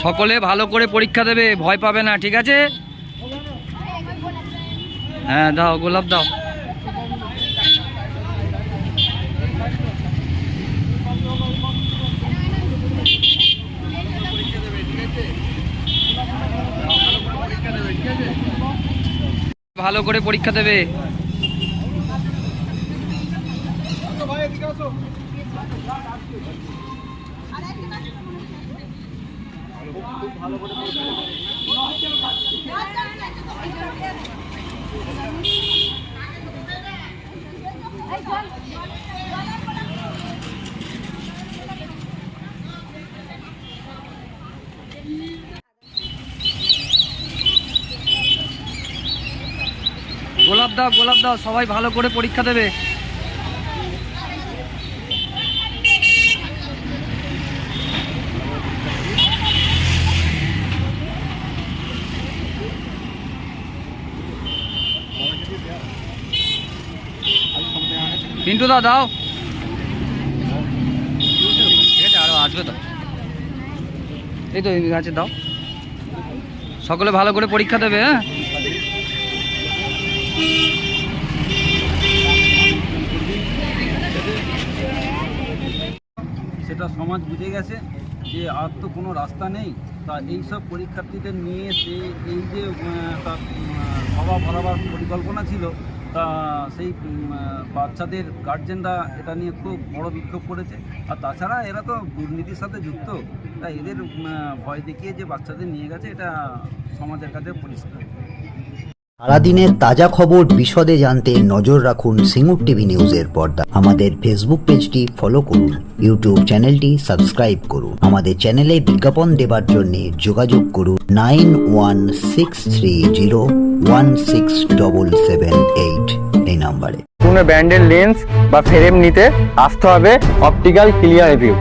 সকলে ভালো করে পরীক্ষা দেবে, ভয় পাবে না, ঠিক আছে? হ্যাঁ দাও, গোলাপ দাও। ভালো করে পরীক্ষা দেবে। গোলাপ দাও, গোলাপ দাও, সবাই ভালো করে পরীক্ষা দেবে। পিন্টু দা দাও, ঠিক আছে, আরো আসবে তো, এই তো আছে, দাও। সকলে ভালো করে পরীক্ষা দেবে। হ্যাঁ, সেটা সমাজ বুঝে গেছে যে আর তো কোনো রাস্তা নেই। তা এইসব পরীক্ষার্থীদের নিয়ে সে এই যে তার সভা ভরাবার পরিকল্পনা ছিল, তা সেই বাচ্চাদের গার্জেনরা এটা নিয়ে খুব বড় বিক্ষোভ করেছে। আর তাছাড়া এরা তো দুর্নীতির সাথে যুক্ত, তাই এদের ভয় দেখিয়ে যে বাচ্চাদের নিয়ে গেছে, এটা সমাজের কাছে পরিষ্কার। সারাদিনের তাজা খবর বিশদে জানতে নজর রাখুন সিঙ্গুর টিভি নিউজের পর্দা। আমাদের ফেসবুক পেজটি ফলো করুন, ইউটিউব চ্যানেলটি সাবস্ক্রাইব করুন। আমাদের চ্যানেলে বিজ্ঞাপন দেবার জন্য যোগাযোগ করুন 9163016778 এই নাম্বারে। কোনো ব্র্যান্ডের লেন্স বা ফ্রেম নিতে আসতে হবে অপটিক্যাল ক্লিয়ার রিভিউ।